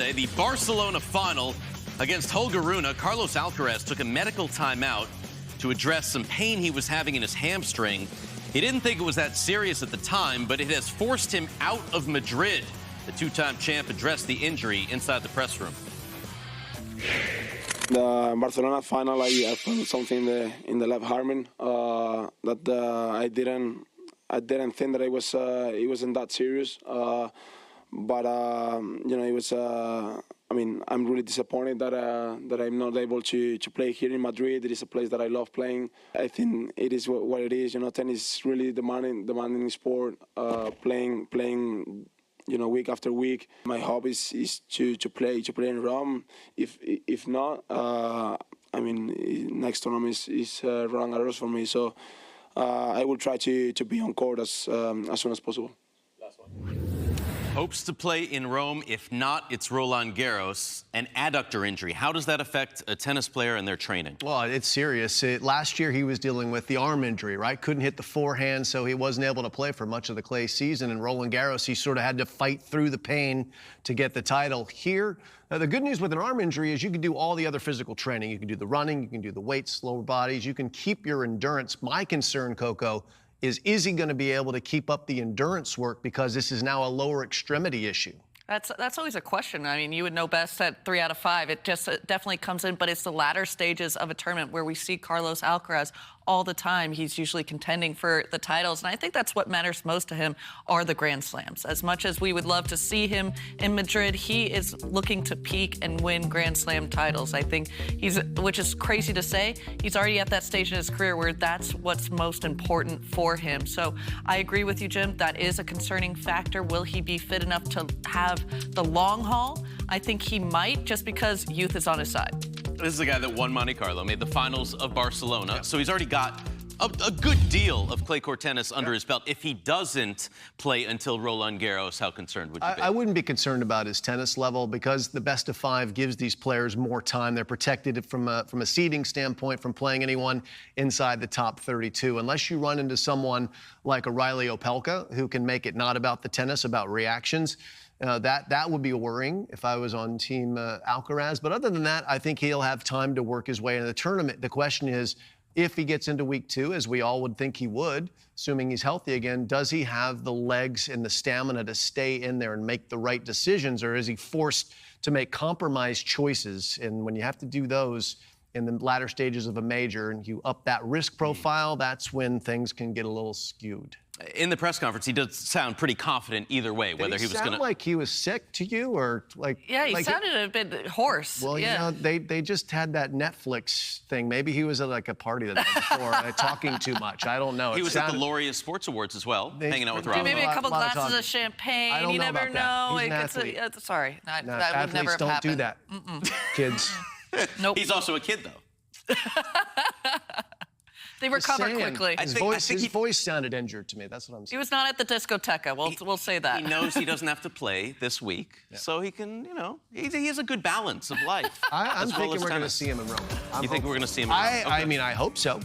The Barcelona final against Holger Rune. Carlos Alcaraz took a medical timeout to address some pain he was having in his hamstring. He didn't think it was that serious at the time, but it has forced him out of Madrid. The two-time champ addressed the injury inside the press room. The Barcelona final, I felt something in the left hamstring that I didn't think that it wasn't that serious. But you know, it was. I mean, I'm really disappointed that I'm not able to play here in Madrid. It is a place that I love playing. I think it is what it is. You know, tennis is really demanding sport. Playing. You know, week after week. My hope is to play in Rome. If not, I mean, next tournament is Roland Garros for me. So I will try to be on court as soon as possible. Last one. Hopes to play in Rome. If not, it's Roland Garros. An adductor injury. How does that affect a tennis player and their training? Well, it's serious. Last year, he was dealing with the arm injury, right? Couldn't hit the forehand, so he wasn't able to play for much of the clay season. And Roland Garros, he sort of had to fight through the pain to get the title. Here, the good news with an arm injury is you can do all the other physical training. You can do the running, you can do the weights, lower bodies. You can keep your endurance. My concern, Coco, is he going to be able to keep up the endurance work because this is now a lower extremity issue? That's always a question. I mean, you would know best at 3 out of 5. It definitely comes in, but it's the latter stages of a tournament where we see Carlos Alcaraz all the time. He's usually contending for the titles, and I think that's what matters most to him are the Grand Slams. As much as we would love to see him in Madrid, he is looking to peak and win Grand Slam titles. I think which is crazy to say, he's already at that stage in his career where that's what's most important for him. So I agree with you, Jim. That is a concerning factor. Will he be fit enough to have the long haul? I think he might, just because youth is on his side. This is the guy that won Monte Carlo, made the finals of Barcelona. Yeah. So he's already got a good deal of clay court tennis under his belt. If he doesn't play until Roland Garros, how concerned would you be? I wouldn't be concerned about his tennis level because the best of 5 gives these players more time. They're protected from a seeding standpoint from playing anyone inside the top 32. Unless you run into someone like a Riley Opelka who can make it not about the tennis, about reactions. That would be worrying if I was on Team Alcaraz. But other than that, I think he'll have time to work his way into the tournament. The question is, if he gets into week 2, as we all would think he would, assuming he's healthy again, does he have the legs and the stamina to stay in there and make the right decisions, or is he forced to make compromised choices? And when you have to do those in the latter stages of a major and you up that risk profile, that's when things can get a little skewed. In the press conference, he does sound pretty confident either way, whether he was going to... sound like he was sick to you, or like... Yeah, he sounded a bit hoarse. Well, yeah. You know, they just had that Netflix thing. Maybe he was at like a party the night before, talking too much. I don't know. He was at the Laureus Sports Awards as well, hanging out with Rob. Maybe a couple glasses of champagne. You never know. Sorry, that would never have happened. Don't do that, kids. Nope. He's also a kid, though. They recovered quickly. His voice sounded injured to me. That's what I'm saying. He was not at the discoteca. We'll say that. He knows he doesn't have to play this week, so he can, you know, he has a good balance of life. I'm thinking we're going to see him in Rome. You think we're going to see him in Rome? I mean, I hope so.